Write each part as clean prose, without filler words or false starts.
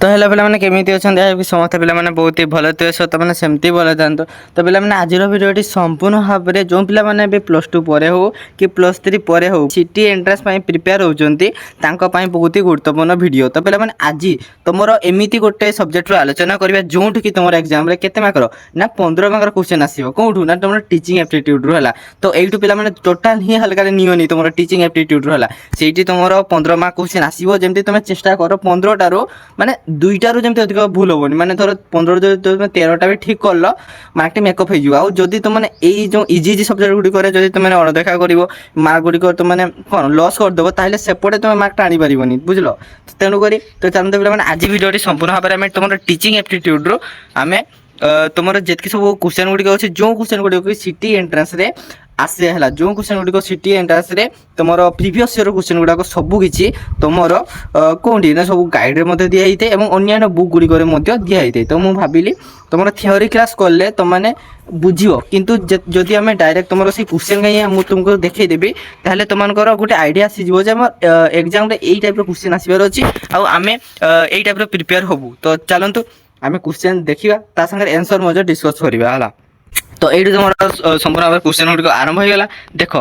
तो हेलो पे केमी अच्छा समस्त पे बहुत ही भल थे सो मैंने सेमती भल था तो पे आज भिडियो संपूर्ण भाव में जो पे प्लस टू पर हो कि प्लस थ्री पर हो सीटी एंट्रांस प्रिपेयर होती बहुत ही गुरुत्वपूर्ण भिडियो तो पे आज तुम एमती गोटे सब्जेक्ट आलोचना करवा जो कि तुम एग्जाम केते मार्कर ना 15 मार्कर क्वेश्चन आसो कौटू ना तुम टीचिंग एप्टीट्यूड रू है तो यू पे टोटाल ही हल्का नियोनी तुम टीचिंग एप्टीट्यूड रू है से तुम 15 मार्क क्वेश्चन आसो जमी तुम चेष्टा कर 15 टारू माने दुईटारू जमी अधिक भूल हेनी मैंने धर 15 जो तुम 13टा भी ठीक कर मार्क टी मेकअप हो जदि तुमने यही जो इजी इजी सब्जेक्ट गुड़िक जब तुमने अणदेखा कर मार्क गुड़िक तुमने कौन लस करदेव ताहले सेपटे तुम मार्क टाणी पारबनी बुझल तेणुक तो चलते पे आज भिडियो संपूर्ण भाव में तुम टीचिंग एप्टीट्यूड रू आम तुम जितकी सब क्वेश्चन गुड़िक अच्छे जो क्वेश्चन गुड़िक सीटी एंट्रांस रे आसे है जो क्वेश्चन गुड़िक सीटी एंट्रांस रे तुम प्रीवियस ईयर क्वेश्चन गुड़ाक सबकि तुम कौटी ना सब गाइड दिखाई है और अन्य बुक गुड़िक दिखाई तो मुझे भाविली तुम थियोरी क्लास कले तुमने बुझो किंतु जदि आम डायरेक्ट तुम से क्वेश्चन कहीं तुमको देखईदेवी ताहले तुमको गोटे आइडिया आसीजो एग्जाम यही टाइप क्वेश्चन आसबार अच्छी आम यही टाइप प्रिपेयर हबू तो चलतु आम क्वेश्चन देखा सागर आंसर मजा डिस्कस करवा है तो ये तुम संपूर्ण भाव क्वेश्चन गुड़िक आरंभ होगा देख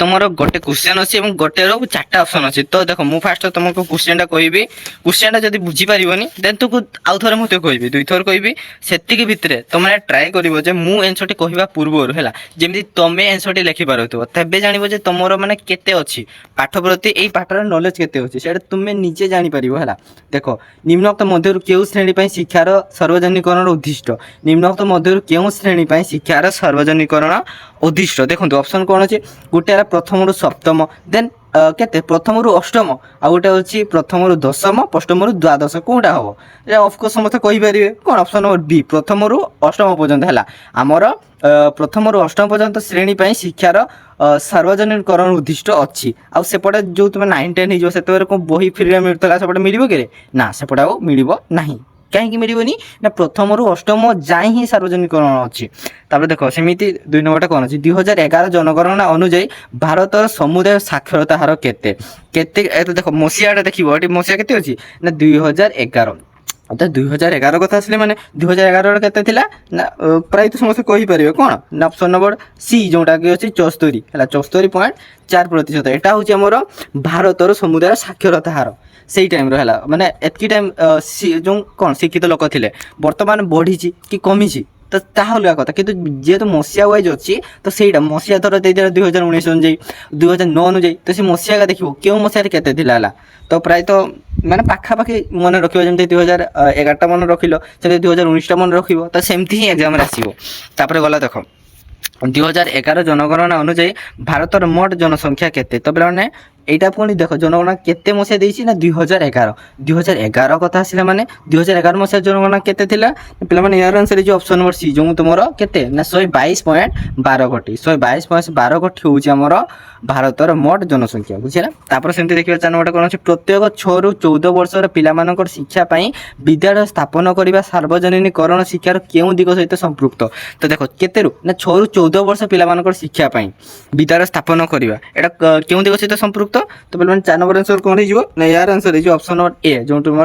तुम गोटे क्वेश्चन अच्छी गोटे चार्टा ऑप्शन अच्छी तो देख मुझे फास्ट तुमको क्वेश्चन कहि क्वेश्चन जब बुझीपारनी देन तुमको आउ थे मुझे कहि दुई थर कहि से भितर तुमने ट्राए कर मुझे आंसर टी कहवा पूर्वर है जमी तुम आंसर टी लिखिपार तेज जान तुम मैंने केते अच्छी पाठ प्रति यही पाठर नॉलेज केते अच्छी से तुम्हें निजे जापर है देख निम्नोक्त मध्य क्यों श्रेणी शिक्षार सार्वजनिकरण उद्दिष्ट निम्नोक्त मध्य क्यों श्रेणी शिक्षार सार्वजनिकरण उद्दिष्ट देखो ऑप्शन कौन अच्छे गोटे प्रथम रु सप्तम देन केते प्रथम रु अष्टम आ गोटे अच्छी प्रथम रु दशम अष्टम रु द्वादश कौटा हम ऑफकोर्स समस्त कहींपारे कौन ऑप्शन नंबर बी प्रथम रु अष्टम पर्यंत है आमर प्रथम रु अष्टम पर्यंत श्रेणी शिक्षार सार्वजनिकरण उद्दिष्ट अच्छी आ सेपटे जो तुम 9 10 हो से बही फ्री मिलता सेपटे मिल कि ना सेपटे आउ मिल ना कहीं मिलनी ना प्रथम रु अष्टम जाए ही सार्वजनिकरण अच्छी देख सेमती 2 नंबर कौन अच्छी 2011 जनगणना अनुजाई भारत समुदाय साक्षरता हार केते देख मसीहा देखो ये मसीहा के अच्छी ना 2011 तो 2011 कथा आसले माने 2011 केते ना प्राय तो समस्त कहींपारे कौन ना ऑप्शन नंबर सी जोटा कि अच्छी 74 है 74.4% एटा हूँ आमर भारत समुदाय साक्षरता हार से टाइम रहा माने एतकी टाइम जो कौन शिक्षित लोक थे बर्तमान बढ़ी कि कमी तो ताहा अलग कथा कि जेहेतु मसीहा वाइज अच्छी तो सहीटा मसीहा थर दे 2019 अनुजाई 2009 अनुजाई तो सी मसीहा देखो क्यों मसीह के तो प्राय तो मैंने पाखापाखि मन रख जमी 2011 मन रखिल से 2019 मन रख तो सेमती ही एग्जाम आसो गला देख 2011 जनगणना अनुजाई भारतर मोट जनसंख्या केते तो पे এইটা পুଣି দেখ জনগণনা কেতে মସିହା ଦେଇଛି ନା 2011 କଥା ଆସିଲା ମାନେ 2011 ମସିହା ଜନଗଣନା କେତେ ଥିଲା ପିଲାମାନେ ইয়ার आंसर ଯେ ଅପସନ ନମ୍ବର ସି ଯୋଉ ତୁମର କେତେ ନା 122.12 କୋଟି 122.12 କୋଟି ହେଉଛି ଆମର ଭାରତର ମୋଟ जनसंख्या ବୁଝିଲା ତାପରେ ସେମିତି ଦେଖିବା ଚାଲ ଗୋଟେ କ'ଣ ଅଛି ପ୍ରତ୍ୟେକ 6 ରୁ 14 ବର୍ଷର ପିଲାମାନଙ୍କର ଶିକ୍ଷା ପାଇଁ ବିଦ୍ୟାଳୟ ସ୍ଥାପନ କରିବା ସାର୍ବଜନୀକରଣ ଶିକ୍ଷାର କେଉଁ ଦିଗ ସହିତ ସମ୍ପୃକ୍ତ ତ ଦେଖ କେତେରୁ ନା 6 ରୁ 14 ବର୍ଷ ପିଲାମାନଙ୍କର ଶିକ୍ଷା ପାଇଁ ବିଦ୍ୟାଳୟ ସ୍ଥାପନ କରିବା ଏଟା କେଉଁ ଦିଗ ସହିତ ସମ୍ପୃକ୍ତ तो पे 4 नंबर आंसर कौन हो यार आंसर हो ऑप्शन नंबर ए जो तुम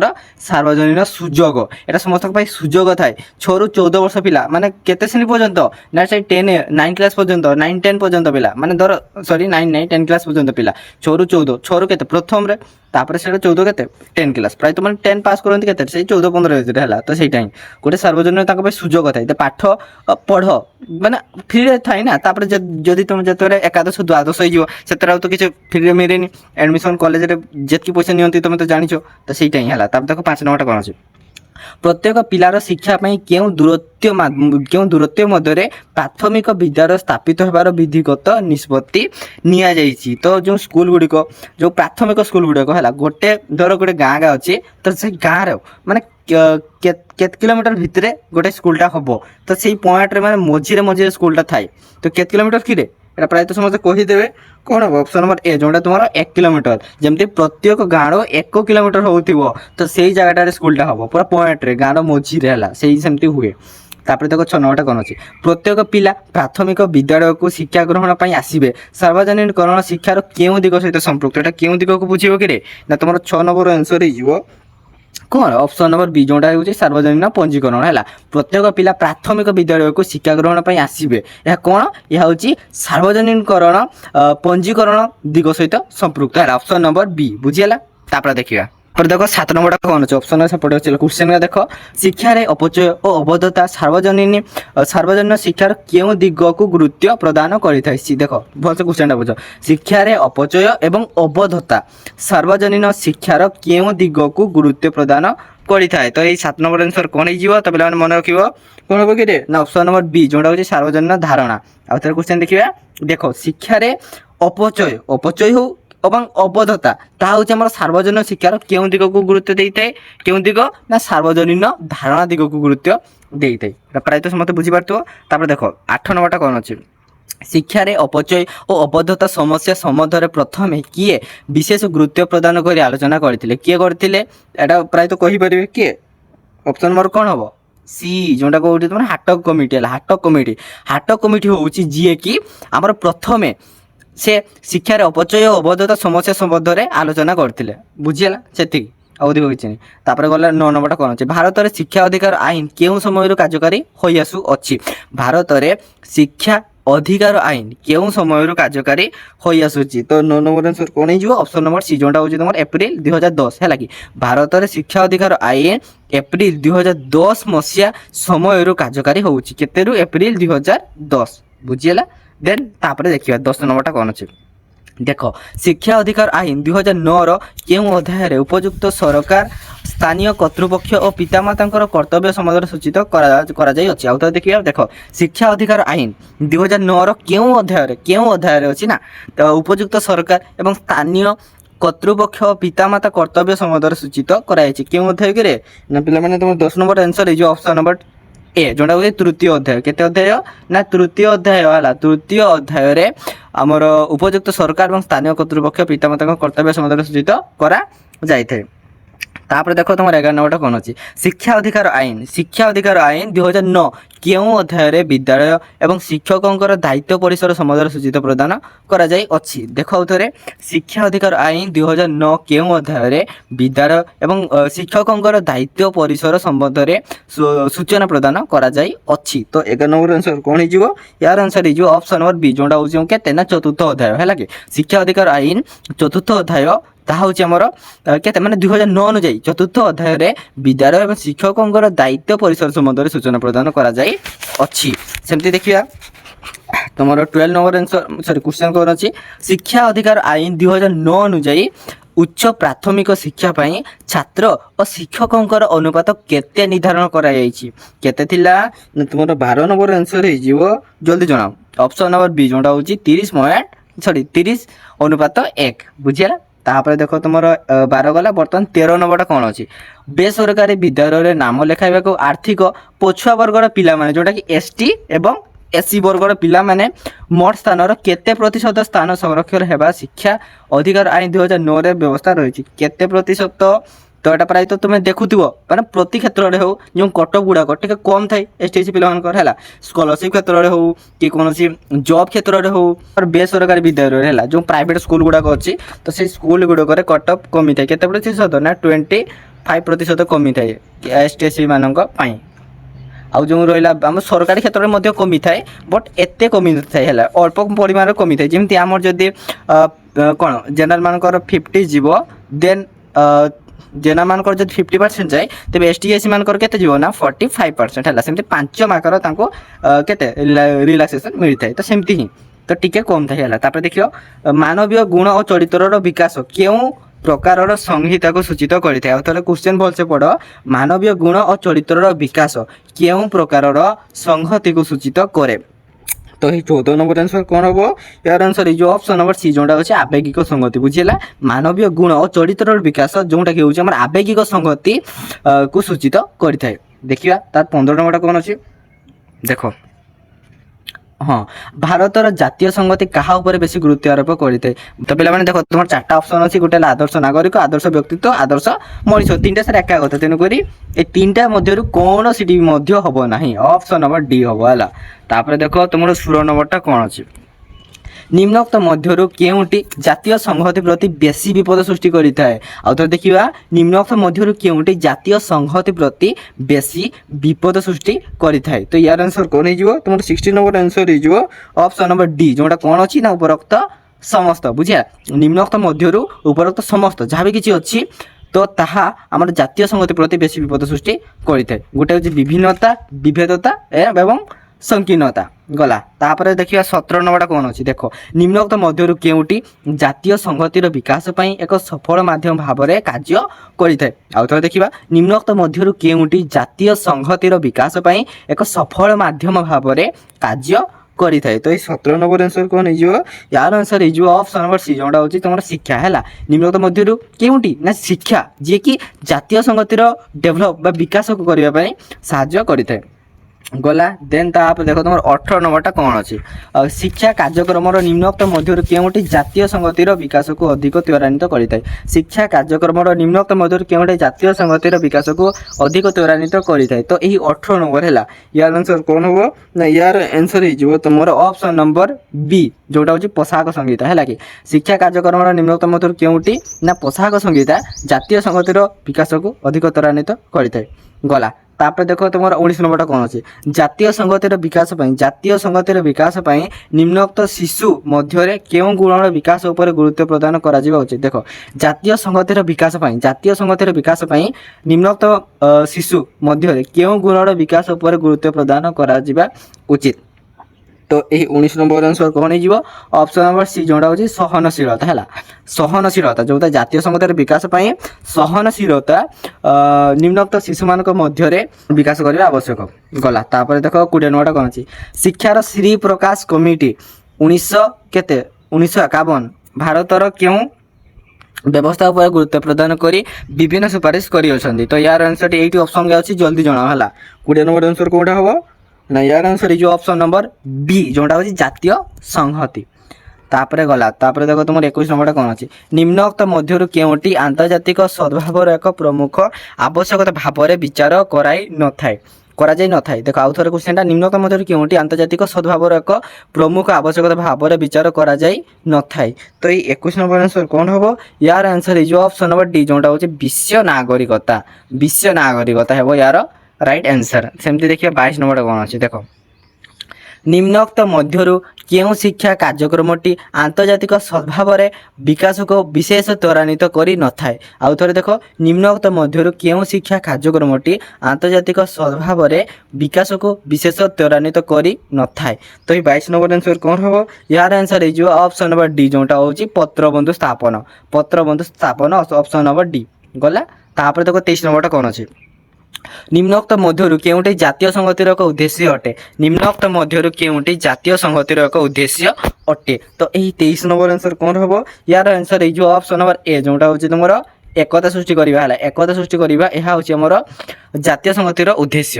सार्वजनिक सुजोग एटा समस्त सुजोग थाए 6 रू 14 वर्ष पिला माने केते श्रेणी पर्यंत ना से 10 9 क्लास पर्यंत 9 10 पर्यंत पिला माने धर सॉरी 9 9 10 क्लास पर्यंत पिला 6 रू 14 6 रू केते प्रथम रे तापर से 14 केते 10 क्लास प्राय तो माने 10 पास करंती केते से 14 15 रे हैला तो सेटा ही गोटे सार्वजनिक ताको सुजोग थाए तो पाठ पढ़ माने फ्री रे थाए ना तापर जदी तुम जतरे एकादश द्वादश हो सेतरा तो किछ फ्री मिले एडमिशन कॉलेज रे जेतकी पैसा नियंती तुम तो जानिछो तो सेटा ही हैला तब देखो 5 नंबर कौन अछि प्रत्येक पिलार शिक्षा पई केउं दूरत्व मध्य प्राथमिक विद्यालय स्थापित होबार विधिगत निष्पत्ति निया जाइछि तो जो स्कूल गुड़िक जो प्राथमिक स्कूल गुड़िक है गोटे धर गोटे गाँ गाँ अच्छे तो से गाँव रे माने केत किलोमीटर भितर गोटे स्कूलटा हम तो से पॉइंट रे माने मझिरे मझिरे स्कूलटा थाए तो केत किलोमीटर कि এটা প্রায় তো সমস্ত কহিদেবে কোণ হব অপশন নম্বর এ যেটা তোমার 1 কিলোমিটার যেমতি প্রত্যেক গাঁর 1 কিলোমিটার হোথিব তো সেই জায়গাটার স্কুলটা হব পুরা পয়েন্ট রে গাঁর মঝিরে হলা সেই সেমতি হুয়ে তারপরে দেখো 6 নম্বরটা কোন আছে প্রত্যেক পিলা প্রাথমিক বিদ্যালয়কু শিক্ষা গ্রহণ পাই আসিবে সার্বজনীকরণ শিক্ষার কেউ দিগ সহিত সম্পৃক্ত এটা কেউ দিগকু বুঝিব কি রে না তোমার 6 নম্বর आंसर হইଯିବ कौन ऑप्शन नंबर बी जोटा होची सार्वजनिक पंजीकरण है प्रत्येक पिला प्राथमिक विद्यालय को शिक्षा ग्रहण पर आसवे यह कौन यह होची सार्वजनिकरण पंजीकरण दिग सहित संपृक्त है ऑप्शन नंबर बी बुझीला तापर देखिया पर देखो 7 नंबर कौन अच्छे ऑप्शन सेपटे अच्छे क्वेश्चन का देख शिक्षार अपचय और अवबोधता सार्वजनिक शिक्षार क्यों दिग को गुरुत्व प्रदान करें देख भल से क्वेश्चन बुझ शिक्षार अपचय एवं अवबोधता सार्वजनिक शिक्षार क्यों दिग को गुरुत्व प्रदान करें तो ये 7 नंबर आंसर कौन हो तो पे मन रख कौन हम कि ना ऑप्शन नंबर बी जोटा हूँ सार्वजनिक धारणा आउ थे क्वेश्चन देखिए देख शिक्षार अपचय हो और अवबोधता ताहा हूँ आम सार्वजनिक शिक्षार क्यों दिग को गुरुत्व देता है क्यों दिग ना सार्वजनिक धारणा दिग को गुरुत्व देता है प्राय तो समस्त बुझीपार देख 8 नंबर कौन अच्छे शिक्षार अपचय और अवबोधता समस्या सम्बन्ध प्रथम किए विशेष गुरुत्व प्रदान कर आलोचना करते किए करते प्राय तो कहीपर किए ऑप्शन नंबर कौन हम सी जोटा कौटी तुम हाटक कमिटी है हाटक कमिटी हूँ जी कि आमर प्रथमे से शिक्षार अपचय और अवबोधता समस्या सम्बन्ध में आलोचना करते बुझीगला से अधिक किसी नहीं तापर गला 9 नंबर कौन अच्छे भारत में शिक्षा अधिकार आईन केउं समय कार्यकारी हो आसुअछि भारत में शिक्षा अधिकार आईन केउं समय कार्यकारी हो आसुछि तो 9 नंबर आंसर कौन हो ऑप्शन नंबर सी जोटा हूँ तुम एप्रिल 2010 है कि भारत में शिक्षा अधिकार आईन एप्रिल 2010 मसीहा समय कार्यकारी होउछि केतेरु एप्रिल 2010 बुझीगला देन तापर देखिए 10 नंबर कौन अच्छे देख शिक्षा अधिकार आईन 2009 केउं अध्याय उपयुक्त सरकार स्थानीय कर्तृपक्ष और पितामाता कर्तव्य संबंध सूचित कर देखिए देख शिक्षा अधिकार आईन 2009 केउं अध्याय अच्छी ना तो उपयुक्त सरकार एवं स्थानीय कर्तृपक्ष और पितामाता कर्तव्य संबंध सूचित कर अध्याय के ना पे तुम 10 नंबर आंसर है ऑप्शन नंबर ए जोटा हूँ तृतीय अध्याय केते अध्याय ना तृतीय अध्याय है तृतीय अध्याय रे आमर उपयुक्त सरकार और स्थानीय कर्तृपक्ष पितामाता कर्तव्य संबंध सूचित करा जाइए तापर देख तुम 11 नंबर कौन अच्छी शिक्षा अधिकार आईन 2009 केउं अध्याय विद्यालय एवं शिक्षकों दायित्व परिसर संबंध सूचित प्रदान करा देख थे शिक्षा अधिकार आईन 2009 केउं अध्याय विद्यालय एवं शिक्षकों दायित्व परिसर संबंध में सूचना प्रदान करा तो 11 नंबर आंसर कौन हो यार आंसर हो ऑप्शन नंबर बी जोटा हूँ के चतुर्थ अध्याय है कि शिक्षा अधिकार आईन चतुर्थ अध्याय ताहा हूँ आमर के मैंने 2009 अनुजाई चतुर्थ अध्याय विद्यालय और शिक्षकों दायित्व परिसर संबंध में सूचना प्रदान करमती देखिए तुम 12 नंबर आंसर सॉरी क्वेश्चन कौन अच्छी शिक्षा अधिकार आईन 2009 अनुजाई उच्च प्राथमिक शिक्षा पाई छात्र और शिक्षकों अनुपात केते निर्धारण करते तुम 12 नंबर आंसर हो जल्दी जनाओ ऑप्शन नंबर बी जोटा हूँ 30 अनुपात 1 बुझीगला तापर देख तुम 12 गला बर्तमान 13 नंबर कौन अच्छी बेसरकारी विद्यालय नाम लेखाइबा को आर्थिक पछुआ वर्गर पिला माने जोटा कि एसटी एवं एससी वर्गर पिला माने मोट स्थान केते प्रतिशत स्थान संरक्षण हेबा शिक्षा अधिकार आईन 2009 रे व्यवस्था रही केते प्रतिशत तो यहाँ प्राय तो तुम्हें देखुव मैंने प्रति क्षेत्र में हो जो कट गुड़ाक टे कम थाए एसटीएससी पिला स्कॉलरशिप क्षेत्र में हो कि कौन जॉब क्षेत्र में हो और बेसरकारी विद्यालय है जो प्राइवेट स्कूल गुड़ाक अच्छी तो से स्कूल गुड़ाक कट अफ कमी थाए केते प्रतिशत ना 25% कमी थाए एसटीएससी मानक आउ जो रहा आम सरकारी क्षेत्र में कमी थाए बट एत कमी थाए अल्प परिमाण कमी थाए जमी आम जदि कौन जेनराल मानकर 50 जीव देन जेनराल मानकर जब 50% जाए तेज एसटीएससी मानकर केते जीव ना 45% है सेमती 5 मार्कर केते रिलैक्सेशन मिलता है तो सेमती ही तो टिके कम थाए तापर देखियो मानवीय गुण और चरित्र विकास क्यों प्रकार संहिता को सूचित करें क्वेश्चन भलसे पढ़ मानवीय गुण और चरित्र विकास क्यों प्रकार संहति को सूचित करे तो ये 14 नंबर आंसर कौन हम यार आंसर जो ऑप्शन नंबर सी जोटा अच्छे आवेगिक संगति बुझीगला मानवीय गुण और चरित्र विकास जोटा कि हूँ आवेगिक संगति को सूचित करें देखिए तार 15 नंबर कौन अच्छे देख हाँ भारतर जातीय संगति क्या बेसी गुरुत्व आरोप करते तो पे देखो तुम 4टा ऑप्शन अच्छी गोटे आदर्श नागरिक आदर्श व्यक्तित्व आदर्श मनीष 3टा सारे एका कथा तेणुक ये 3टा मध्य कौन सी हम ना ऑप्शन नंबर डी हम है तापर देख तुम 16 नंबरटा कौन अच्छी নিম্নোক্ত ମଧ୍ୟରୁ କେଉଁଟି ଜାତୀୟ ସଂହତି ପ୍ରତି ବେଶୀ ବିପଦ ସୃଷ୍ଟି କରିଥାଏ। ଆଉ ଥରେ ଦେଖିବା, ନିମ୍ନୋକ୍ତ ମଧ୍ୟରୁ କେଉଁଟି ଜାତୀୟ ସଂହତି ପ୍ରତି ବେଶୀ ବିପଦ ସୃଷ୍ଟି କରିଥାଏ। ତ ୟାର ଆନ୍ସର କ'ଣ ହେଇଯିବ? ତୁମର 16 ନମ୍ବର ଆନ୍ସର ହେଇଯିବ ଅପସନ୍ ନମ୍ବର ଡି, ଯେଉଁଟା କ'ଣ ଅଛି ନା ଉପରୋକ୍ତ ସମସ୍ତ। ବୁଝିବା, ନିମ୍ନୋକ୍ତ ମଧ୍ୟରୁ ଉପରୋକ୍ତ ସମସ୍ତ ଯାହା ବି କିଛି ଅଛି ତ ତାହା ଆମର ଜାତୀୟ ସଂହତି ପ୍ରତି ବେଶୀ ବିପଦ ସୃଷ୍ଟି କରିଥାଏ। ଗୋଟେ ହେଉଛି ବିଭିନ୍ନତା, ବିଭେଦତା ଏବଂ ସଂକୀର୍ଣ୍ଣତା। ଗଲା, ତାପରେ ଦେଖିବା 17 ନମ୍ବରଟା କ'ଣ ଅଛି। ଦେଖ, ନିମ୍ନୋକ୍ତ ମଧ୍ୟରୁ କେଉଁଟି ଜାତୀୟ ସଂହତିର ବିକାଶ ପାଇଁ ଏକ ସଫଳ ମାଧ୍ୟମ ଭାବରେ କାର୍ଯ୍ୟ କରିଥାଏ। ଆଉ ଥରେ ଦେଖିବା, ନିମ୍ନୋକ୍ତ ମଧ୍ୟରୁ କେଉଁଟି ଜାତୀୟ ସଂହତିର ବିକାଶ ପାଇଁ ଏକ ସଫଳ ମାଧ୍ୟମ ଭାବରେ କାର୍ଯ୍ୟ କରିଥାଏ। ତ ଏଇ 17 ନମ୍ବର ଆନ୍ସର କ'ଣ ହେଇଯିବ? ୟାର ଆନ୍ସର ହେଇଯିବ ଅପସନ୍ ନମ୍ବର ସି, ଯେଉଁଟା ହେଉଛି ତୁମର ଶିକ୍ଷା। ହେଲା, ନିମ୍ନୋକ୍ତ ମଧ୍ୟରୁ କେଉଁଟି ନା ଶିକ୍ଷା, ଯିଏକି ଜାତୀୟ ସଂହତିର ଡେଭଲପ୍ ବା ବିକାଶକୁ କରିବା ପାଇଁ ସାହାଯ୍ୟ କରିଥାଏ। ଗଲା, ଦେନ୍ ତାପରେ ଦେଖ ତୁମର 18 ନମ୍ବରଟା କ'ଣ ଅଛି। ଶିକ୍ଷା କାର୍ଯ୍ୟକ୍ରମର ନିମ୍ନୋକ୍ତ ମଧ୍ୟରୁ କେଉଁଟି ଜାତୀୟ ସଂହତିର ବିକାଶକୁ ଅଧିକ ତ୍ୱରାନ୍ୱିତ କରିଥାଏ। ଶିକ୍ଷା କାର୍ଯ୍ୟକ୍ରମର ନିମ୍ନୋକ୍ତ ମଧ୍ୟରୁ କେଉଁଟି ଜାତୀୟ ସଂହତିର ବିକାଶକୁ ଅଧିକ ତ୍ୱରାନ୍ୱିତ କରିଥାଏ। ତ ଏହି 18 ନମ୍ବର ହେଲା, ୟାର ଆନ୍ସର କ'ଣ ହେବ ନା ୟାର ଆନ୍ସର ହେଇଯିବ ତୁମର ଅପସନ୍ ନମ୍ବର ବି, ଯେଉଁଟା ହେଉଛି ପୋଷାକ ସଂହିତା। ହେଲା କି, ଶିକ୍ଷା କାର୍ଯ୍ୟକ୍ରମର ନିମ୍ନୋକ୍ତ ମଧ୍ୟରୁ କେଉଁଟି ନା ପୋଷାକ ସଂହିତା ଜାତୀୟ ସଂହତିର ବିକାଶକୁ ଅଧିକ ତ୍ୱରାନ୍ୱିତ କରିଥାଏ। ଗଲା, ତାପରେ ଦେଖ ତୁମର 19 ନମ୍ବରଟା କ'ଣ ଅଛି। ଜାତୀୟ ସଂହତିର ବିକାଶ ପାଇଁ ନିମ୍ନୋକ୍ତ ଶିଶୁ ମଧ୍ୟରେ କେଉଁ ଗୁଣର ବିକାଶ ଉପରେ ଗୁରୁତ୍ୱ ପ୍ରଦାନ କରାଯିବା ଉଚିତ। ଦେଖ, ଜାତୀୟ ସଂହତିର ବିକାଶ ପାଇଁ ନିମ୍ନୋକ୍ତ ଶିଶୁ ମଧ୍ୟରେ କେଉଁ ଗୁଣର ବିକାଶ ଉପରେ ଗୁରୁତ୍ୱ ପ୍ରଦାନ କରାଯିବା ଉଚିତ। তো এই 19 নম্বর আনসার কোন হয়ে অপশন নম্বর সি যেটা হচ্ছে সহনশীলতা। হল সহনশীলতা যেটা জাতীয় সংহতির বিকাশ পাই সহনশীলতা নিম্নোক্ত শিশু মান মধ্যে বিকাশ করা আবশ্যক। গলা তারপরে দেখ 20 নম্বরটা কোন আছে শিক্ষার শ্রী প্রকাশ কমিটি 1951 ভারতর কেউ ব্যবস্থা উপরে গুরুত্ব প্রদান করে বিভিন্ন সুপারিশ করে অনেক। তো ইয়ার আনসারটি এইটি অপশন আছে জলদি জনাও। হল 20 নম্বর আনসার কোটা হব না ইয়ার আনসার এই যে অপশন নম্বর বি যেটা হচ্ছে জাতীয় সংহতি। তাপরে গলা তাপরে দেখো তোমার 21 নম্বরটা কোন আছে নিম্নোক্ত মধ্যরু কেউটি আন্তর্জাতিক সদ্ভাবর এক প্রমুখ আবশ্যকতা ভাবে বিচার করা যাই নথায়। দেখো আউ থরে কোশ্চেনটা নিম্নোক্ত মধ্যরু কেউটি আন্তর্জাতিক সদ্ভাবর এক প্রমুখ আবশ্যকতা ভাবে বিচার করা যাই নথায়। তো এই 21 নম্বর আনসার কোন হব ইয়ার আনসার এই যে অপশন নম্বর ডি যেটা হচ্ছে বিশ্ব নাগরিকতা হব ইয়ার রাইট আনসার। সেমতি দেখিবা 22 নম্বরটা কোন আছে দেখো নিম্নোক্ত মধ্যরু কেউ শিক্ষা কার্যক্রমটি আন্তর্জাতিক সদ্ভাবরে বিকাশকু বিশেষ ত্বরান্বিত করে নথায়। আউ থরে দেখো নিম্নোক্ত মধ্যরু কেউ শিক্ষা কার্যক্রমটি আন্তর্জাতিক সদ্ভাবরে বিকাশকু বিশেষ ত্বরান্বিত করে নথায়। তো এই 22 নম্বর আনসার কোন হব ইয়ার আনসার এই যে অপশন নম্বর ডি যেটা হচ্ছে পত্রবন্ধু স্থাপন অপশন নম্বর ডি। গলা তারপরে দেখো 23 নম্বরটা কোন আছে নিম্নোক্ত মধ্যরু কেউটি জাতীয় সংহতির এক উদ্দেশ্য অটে। নিম্নোক্ত মধ্যরু কেউটি জাতীয় সংহতির এক উদ্দেশ্য অটে। তো এই 23 নম্বর আনসার কোন হব ইয়ার আনসার এই যে অপশন নম্বর এ যেটা হচ্ছে তোমার একতা সৃষ্টি করা। হল একতা সৃষ্টি করা এ হচ্ছে আমার জাতীয় সংহতির উদ্দেশ্য।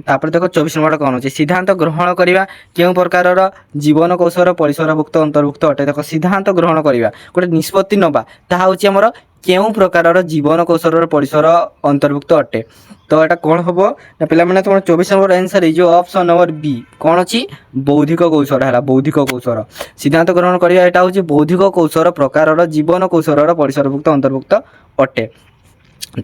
তারপরে দেখো 24 নম্বরটা কোন আছে সিদ্ধান্ত গ্রহণ করা কেউ প্রকারর জীবন কৌশল পরিসরভুক্ত অন্তর্ভুক্ত অটে। দেখো সিদ্ধান্ত গ্রহণ করা গোটে নিষ্পত্তি নবা তাহা হচ্ছে আমার কেউ প্রকারর জীবন কৌশলর পরিসর অন্তর্ভুক্ত অটে। তো এটা কোণ হব না পিলামানে তোমার 24 নম্বর আনসার এই যে অপশন নম্বর বি কোণ আছে বৌদ্ধিক কৌশল। হল বৌদ্ধিক কৌশল সিদ্ধান্ত গ্রহণ করা এটা হচ্ছে বৌদ্ধিক কৌশল প্রকারর জীবন কৌশলর পরিসরভুক্ত অন্তর্ভুক্ত অটে।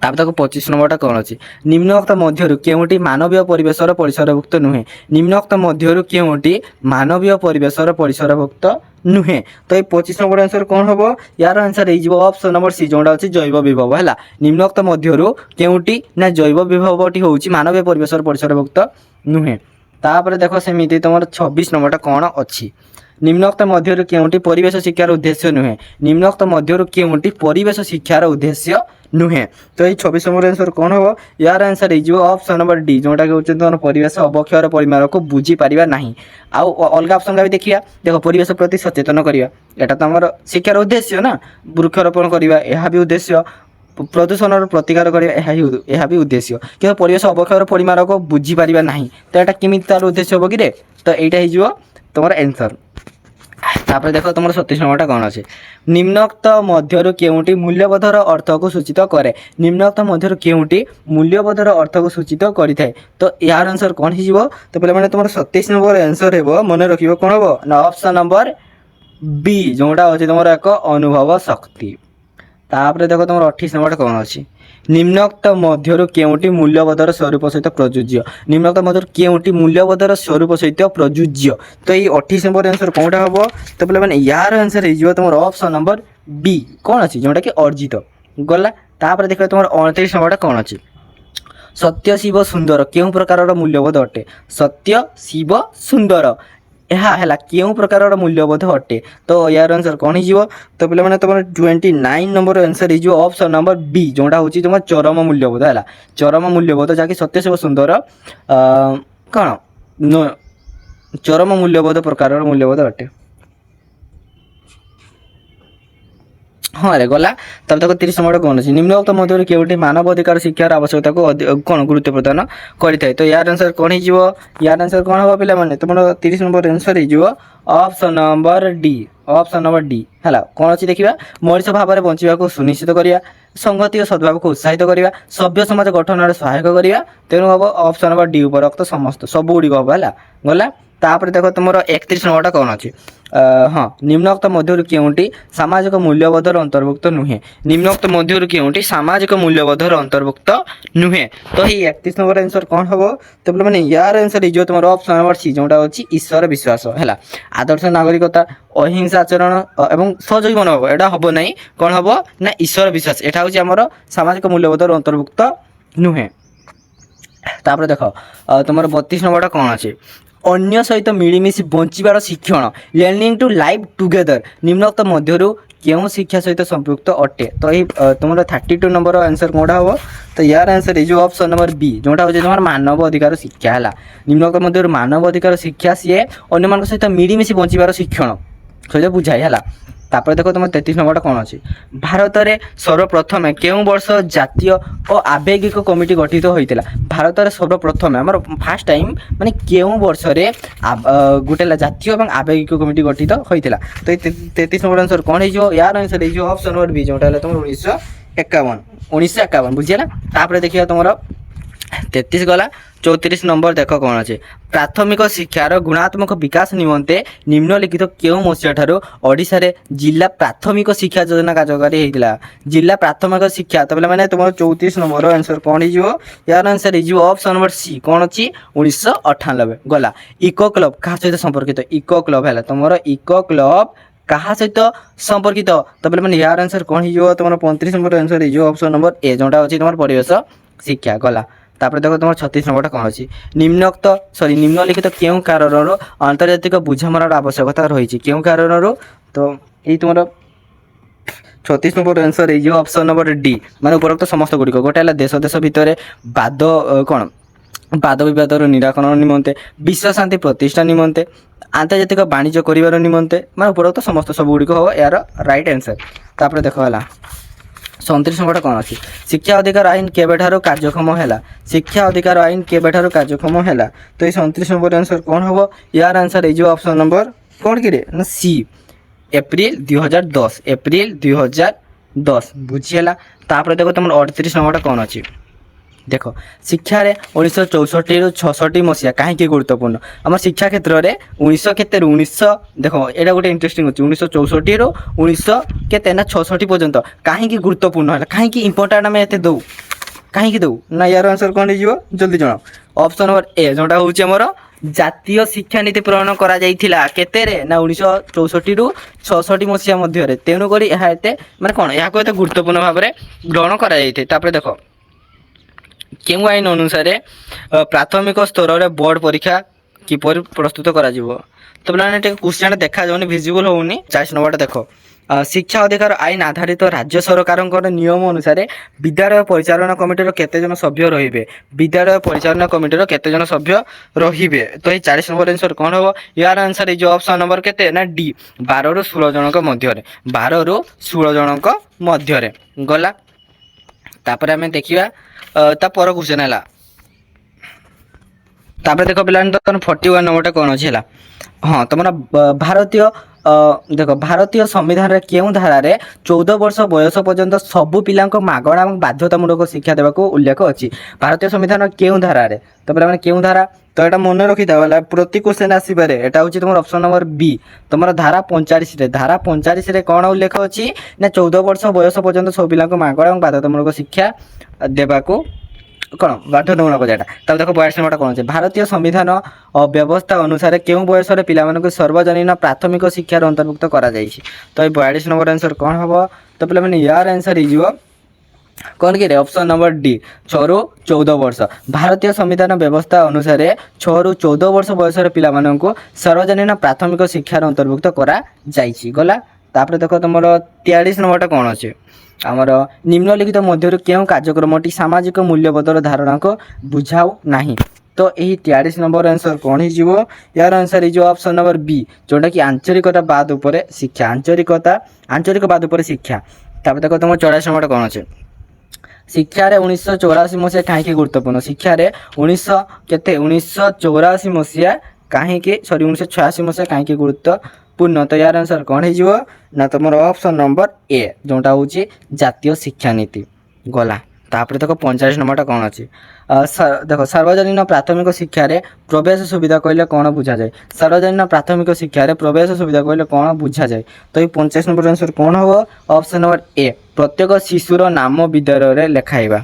তারপর দেখো 25 নম্বরটা কোণ আছে নিম্নোক্ত মধ্যরু কেউটি মানবীয় পরিবেশর পরিসরভুক্ত নুহে। নিম্নোক্ত মধ্যরু কেউটি মানবীয় পরিবেশর পরিসরভুক্ত নুহে। তো এই 25 নম্বর আনসার কোণ হব ইয়ার আনসার এই যাব অপশন নম্বর সি যেটা হচ্ছে জৈব বিভব। হল নিম্নোক্ত মধ্যরু কেউটি না জৈব বিভবটি হচ্ছে মানবীয় পরিবেশর পরিসরভুক্ত নুহে। তারপরে দেখো সেমিতি তোমার 26 নম্বরটা কোণ ଅଛି নিম্নোক্ত মধ্যরু কেউটি পরিবেশ শিক্ষার উদ্দেশ্য নুহে। নিম্নোক্ত মধ্যরু কেউটি পরিবেশ শিক্ষার উদ্দেশ্য নুহে। তো এই 26 নম্বর আনসার কোণ হব ইয়ার আনসার এই যে অপশন নম্বর ডি যেটা কি হচ্ছে তোমার পরিবেশ অবক্ষয়ের পরিমাণকে বুঝি পারিবা ନାହିଁ। আউ অলগা অপশন বি দেখিয়া দেখো পরিবেশ প্রতি সচেতন করিবা এটা তো আমার শিক্ষার উদ্দেশ্য না। বৃক্ষরোপণ করিবা এহা বি উদ্দেশ্য। প্রদূষণর প্রতিকার করা এহা বি উদ্দেশ্য। কিন্তু পরিবেশ অবক্ষয়ের পরিমাণকে বুঝি পারিবা ନାହିଁ তো এটা কেমিতি তার উদ্দেশ্য হব কি রে। তো এইটা হয়ে তোমার আনসার। তারপরে দেখো তোমার 36 নম্বরটা কোণ আছে নিম্নোক্ত মধ্যরু কেউটি মূল্যবোধর অর্থকে সূচিত করে। নিম্নোক্ত মধ্যরু কেউটি মূল্যবোধর অর্থকে সূচিত করে থাকে। তো ইয়ার আনসার কোণ হয়ে তো পিলামানে তোমার 27 নম্বর আনসার হব মনে রাখিব কোণ হব না অপশন নম্বর बी जोटा अच्छे तुम एक अनुभव शक्ति। तापर देख तुम 28 नंबर कौन अच्छी निम्नोक्त मध्य केउटी मूल्यबोधर स्वरूप सहित प्रযোज्य निम्नोक्त मध्य केउटी मूल्यबोधर स्वरूप सहित प्रযোज्य। तो ये 28 नंबर आंसर कौटा हम तो बोले मैंने यार आंसर हो तुम ऑप्शन नंबर बी कौन अच्छी जोटा कि अर्जित गला। तापर देख तुम 29 नंबर कौन अच्छी सत्य शिव सुंदर केउ प्रकार मूल्यबोध अटे सत्य शिव सुंदर यहाँ केउ प्रकार मूल्यबोध अटे। तो यार आंसर कौन हो तो पे मैंने तुम 29 नंबर आंसर हो ऑप्शन नंबर बी जोटा हूँ तुम चरम मूल्यबोध है चरम मूल्यबोध जहाँकि सत्य शिव सुंदर कौन चरम मूल्यबोध प्रकार मूल्यबोध अटे। हाँ रे गला तब तक 30 नंबर कौन अच्छी निम्नोक्त मध्य केउटी मानव अधिकार शिक्षार आवश्यकता को कौन गुरुत्व प्रदान करें। तो यार आंसर कौन हो यार आंसर कौन हम पे तुम 30 नंबर आंसर हो option number D option number D है कौन अच्छी देखा मनीष भाव में बंचा को सुनिश्चित करवा संगति और सद्भाव को उत्साहित करवा सभ्य समाज गठन सहायक करवा तेणु हम ऑप्शन नंबर डी उपरोक्त समस्त सब गुड़िक हम है गला। तापर देख तुम 31 नंबर कौन अच्छी हाँ निम्नोक्त मध्य केउटी सामाजिक मूल्यबोधर अंतर्भुक्त नुहे निम्नोक्त मध्य केउटी सामाजिक मूल्यबोधर अंतर्भुक्त नुहे। तो ये 31 नंबर आंसर कौन हम तो बोले मैंने यार आंसर हो तुम ऑप्शन नंबर सी जोटा अच्छी ईश्वर विश्वास है आदर्श नागरिकता अहिंसा आचरण एवं सहयोगी मनोभाव एटा हम ना कौन हम ना ईश्वर विश्वास यहाँ हूँ आम सामाजिक मूल्यबोधर अंतर्भुक्त नुहे। तापर देख तुम 32 नंबर कौन अच्छे अन्य सहित मिलमिशि बंचार शिक्षण लर्निंग टू लाइव टुगेदर निम्नोक्त मध्य क्यों शिक्षा सहित संपृक्त अटे। तो ये तुम 32 नंबर आंसर कौटा हम तो यार आंसर जो ऑप्शन नंबर बी जोटा हूँ तुम मानव अधिकार शिक्षा है निम्नोक्त मध्य मानव अधिकार शिक्षा सी अन्य मान सहित मिलमिशि बंचार शिक्षण सहित बुझाए है। तापर देखो तुम 33 नंबर कौन अच्छी भारत में सर्वप्रथम केउं वर्ष जातीय और आवेगिक कमिटी गठित होता भारत में सर्वप्रथम आम फास्ट टाइम माने केउं वर्ष रे गोटे जातीय और आवेगिक कमिटी गठित होता। तो 33 नंबर आंसर कौन हो यार आंसर हो ऑप्शन नंबर बी जोटा तुम 1951 बुझीला। तापर देखिए तुम 33 गला 34 नंबर देख कौन अच्छे प्राथमिक शिक्षार गुणात्मक विकास निमंते निम्नलिखित क्यों मसीहा ठारू ओडिशा रे जिला प्राथमिक शिक्षा योजना कार्यकारी होता जिला प्राथमिक शिक्षा। तो मैंने तुम 34 नंबर आंसर कौन हो यार आंसर हो ऑप्शन नंबर सी कौन अच्छी 1998 गला। इको क्लब क्या सहित संपर्कित इको क्लब है तुम इको क्लब कहा सहित संपर्कित। तो मैंने यार आंसर कौन हो तुम 35 नंबर आंसर हो ऑप्शन नंबर ए जोटा अच्छी तुम परिवेश शिक्षा गला। तापर देखो तुम 36 नंबर कौन अच्छी निम्नलिखित क्यों कारण आंतर्जातिक बुझामरार आवश्यकता रही क्यों कारण तो ये तुम 36 नंबर आंसर हो ऑप्शन नंबर डी माने उपरोक्त समस्त गुड़िक गोटे है देश देश भितर बाद कौन वाद विवादर निराकरण निमंते विश्व शांति प्रतिष्ठा निमंते आंतर्जातिक वाणिज्य कर निमंते माने उपरोक्त समस्त सब गुड़िक हम यार राइट आंसर। तापर देख है 37 नंबर कौन अच्छी शिक्षा अधिकार आईन केबेठार कार्यक्षम है शिक्षा अधिकार आईन केबेठार कार्यक्षम है। तो ये 37 नंबर आंसर कौन हम यार आंसर हो ऑप्शन नंबर कौन कि ना सी एप्रिल 2010 एप्रिल 2010 बुझीगला। तापर देखो तुम 38 नंबर कौन अच्छी देख शिक्षा 1964 मसीहा कहीं गुरुत्वपूर्ण आम शिक्षा क्षेत्र में 19 देख यहाँ गोटे इंटरेस्टिंग अच्छी 1964 1966 पर्यंत कहीं गुरुत्वपूर्ण है कहीं इंपोर्टाट आम एत दौ कहीं दौ ना यार आंसर कौन हो जल्दी जनाओ ऑप्शन नंबर ए जोटा हूँ आमर जातीय शिक्षा नीति प्रणयन करा जाइथिला केते ना 1964 रु 66 मसीहा मध्य तेणुक माने कौन यहाँ एत गुरुत्वपूर्ण भाव में ग्रहण करा जाइथे। तापर देख केउ आईन अनुसार प्राथमिक स्तर में बोर्ड परीक्षा किपर प्रस्तुत करा जीवो। तो पे क्वेश्चन देखा जाऊनी विजिबल होनी 40 नंबर देख शिक्षा अधिकार आईन आधारित राज्य सरकार नियम अनुसार विद्यालय परिचालन कमिटर केते जन सभ्य रहिबे विद्यालय परिचालन कमिटर केते जन सभ्य रहिबे। तो ये 40 नंबर आंसर कौन हम यार आंसर जो ऑप्शन नंबर केते ना डी 12 रु 16 जनक मध्य 12 रु 16 जनक मध्य गला। तापर आम देखिया ता पर क्वेश्चन है तापर देख पे 41 नंबर कौन अच्छी है हाँ तुम भारतीय देख भारतीय संविधान रे केउं धारा रे 14 वर्ष बयस पर्यंत सबु पिला मागणा और बाध्यतामूलक शिक्षा देवा उल्लेख अच्छी भारतीय संविधान केउं धारा रे। तो पे केउं धारा তো এটা মনে রখিথাও ହେଲା ପ୍ରତି କ୍ୱେଶ୍ଚନ୍ ଆସିପାରେ। ଏଟା ହେଉଛି ତୁମର ଅପସନ୍ ନମ୍ବର ବି ତୁମର ଧାରା 45ରେ। ଧାରା 45ରେ କ'ଣ ଉଲ୍ଲେଖ ଅଛି ନା 14 ବର୍ଷ ବୟସ ପର୍ଯ୍ୟନ୍ତ ସବୁ ପିଲାଙ୍କୁ ମାଗଣା ଏବଂ ବାଧ୍ୟତାମୂଳକ ଶିକ୍ଷା ଦେବାକୁ କ'ଣ ବାଧ୍ୟତାମୂଳକ ଯେଟା। ତାପରେ ଦେଖ 42 ନମ୍ବରଟା କ'ଣ ଅଛି, ଭାରତୀୟ ସମ୍ବିଧାନ ବ୍ୟବସ୍ଥା ଅନୁସାରେ କେଉଁ ବୟସରେ ପିଲାମାନଙ୍କୁ ସର୍ବଜନୀନ ପ୍ରାଥମିକ ଶିକ୍ଷାର ଅନ୍ତର୍ଭୁକ୍ତ କରାଯାଇଛି। ତ ଏଇ 42 ନମ୍ବର ଆନ୍ସର କ'ଣ ହେବ? ତ ପିଲାମାନେ ୟାର ଆନ୍ସର ହେଇଯିବ कौन कि ऑप्शन नंबर डी 6 ରୁ 14 वर्ष। भारतीय संविधान व्यवस्था अनुसार 6 ରୁ 14 वर्ष बयस पिला सार्वजनीन प्राथमिक शिक्षार अंतर्भुक्त करा जाइछि गला। तापर देख तुम 43 नंबरटा कौन अच्छे आमर निम्नलिखित मध्य क्यों कार्यक्रमटी सामाजिक मूल्यबोधर धारणा को बुझाऊ नहीं। तो यही 43 नंबर आंसर कौन हो यार आंसर हो ऑप्शन नंबर बी जोटा कि आंचलिकता बाद उपरे शिक्षा आंचलिक बाद उपरे शिक्षा। तापर देख तुम 44 नंबर कौन अच्छे शिक्षा 1984 मसीहा कहीं गुरुत्वपूर्ण शिक्षा 1984 मसीहा कहीं 1986 मसीहा कहीं गुरुत्वपूर्ण। तो यार आंसर कौन हो ना तुम ऑप्शन नंबर ए जोटा हूँ जातीय शिक्षा नीति गला। तापर देख 45 नंबरटा कौन अच्छी देख सार्वजनीन प्राथमिक शिक्षा प्रवेश सुविधा कहले कौन बुझा जाए। सार्वजनीन प्राथमिक शिक्षा प्रवेश सुविधा कहले कौन बुझा जाए। तो ये 45 नंबर आंसर कौन हम ऑप्शन नंबर ए प्रत्येक शिशुर नाम विद्यालय लेखाइबा।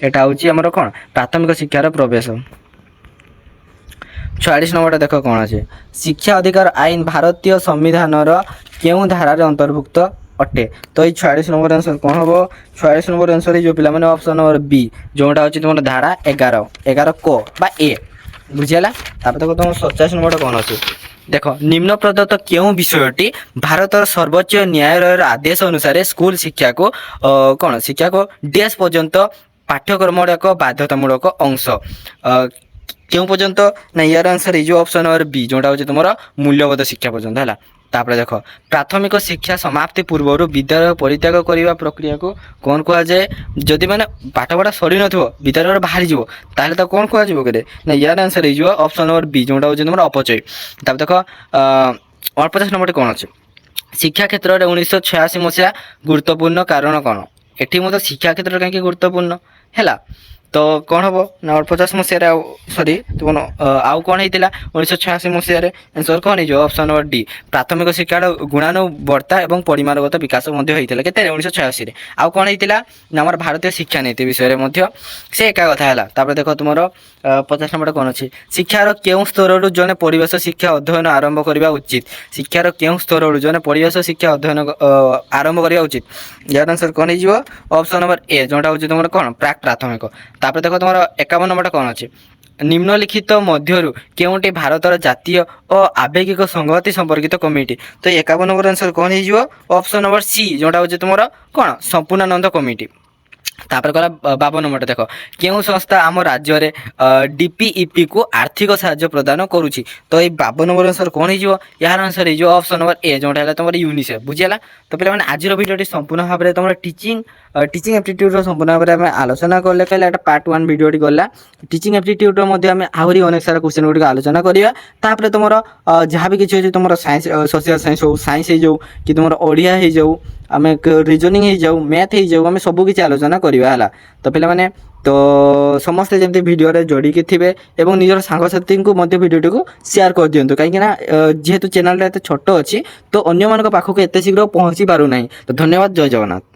यहाँ हूँ आमर कौन प्राथमिक शिक्षार प्रवेश। 46 नंबरटा देख कौन अच्छे शिक्षा अधिकार आईन भारतीय संविधान क्यों धारार अंतर्भुक्त अटे। तो ये 46 नंबर आंसर कौन हम 46 नंबर आंसर जो पिला माने ऑप्शन नंबर बी जोटा हूँ तुम धारा 11 को बा ए बुझीगला। तापर देखो तुम 57 नंबर कौन अच्छे देख निम्न प्रदत्त क्यों विषयटी भारत सर्वोच्च न्यायालय आदेश अनुसार स्कूल शिक्षा को कौन शिक्षा को डेस पर्यंत पाठ्यक्रम एक बाध्यतामूलक अंश क्यों पर्यंत ना यार आंसर हो ऑप्शन नंबर बी जोटा हूँ तुम मूल्यबोध शिक्षा पर्यंत है। तापर देख प्राथमिक शिक्षा समाप्ति पूर्व विद्यालय परित्याग करने प्रक्रिया को कौन कह जाए जदि मैंने पाठपढ़ा सरी न विद्यालय बाहरी जीव ताहले तो कौन कह ना यार आंसर हो ऑप्शन नंबर बी जोटा हूँ तुम अपचय। तापर देख 48 नंबर कौन अच्छे शिक्षा क्षेत्र में 1986 मसीहा गुरुत्वपूर्ण कारण कौन एटी मतलब शिक्षा क्षेत्र कहीं गुरुत्वपूर्ण है। तो कौन हम ना 50 मसीह सॉरी तुम आउ कौन होता 1986 मसीह आंसर कौन हो ऑप्शन नंबर डी प्राथमिक शिक्षार गुणानुवर्ता और परिमाणगत विकास के 1986 आउ कौन होता ना आम भारतीय शिक्षा नीति विषय में से एका कथा है। तापर देख तुम 50 नंबर कौन अच्छे शिक्षार क्यों स्तर जड़े परिवेश शिक्षा अध्ययन आरंभ करने उचित। शिक्षार क्यों स्तर जड़े परिवेश शिक्षा अध्ययन आरंभ करने उचित यार आंसर कौन हो ऑप्शन नंबर ए जोटा हूँ तुम कौन प्राक प्राथमिक। तापर देख तुम 51 नंबर कौन अच्छे निम्नलिखित मध्य केउटी भारतर जातीय और आवेगिक संगति संपर्कित कमिटी। तो 51 नंबर आंसर कौन हो ऑप्शन नंबर सी जोटा हूँ तुम कौन संपूर्णानंद कमिटी। तापर गला 52 नंबर देख क्यों संस्था आम राज्य में डीपीईपी को आर्थिक साहाय्य प्रदान करुच्ची। तो ये 52 नंबर आंसर कौन हो यार आंसर हो ऑप्शन नंबर ए जोटा है तुम यूनिसेफ बुझीगला। तो पे आज भिडियो संपूर्ण भाव में तुम टीचिंग एप्टीट्यूड संपूर्ण भाव में आलोचना कले कहले पार्ट 1 भिडियो गला टीचिंग एप्टीट्यूड आहरी अनेक सारा क्वेश्चन गुड़िक आलोचना करवा। तापर तुम जहाँ भी किसी तुम साइंस सोशल साइंस हो साइंस हो जाऊ कि तुम ओडिया हो जाऊ आम रिजनिंग हो जाऊ मैथ हो जाऊ आम सबकि आलोचना करवा। तो पे तो समस्ते जमी भिडियो जोड़ी थे और निजर सांगसाथी को भिडियो को शेयर कर दिंतु कहीं जेहेतु चैनल एत छोट अच्छी तो अन्य पाखक एत शीघ्र पहुँची पारना। तो धन्यवाद जय जगन्नाथ।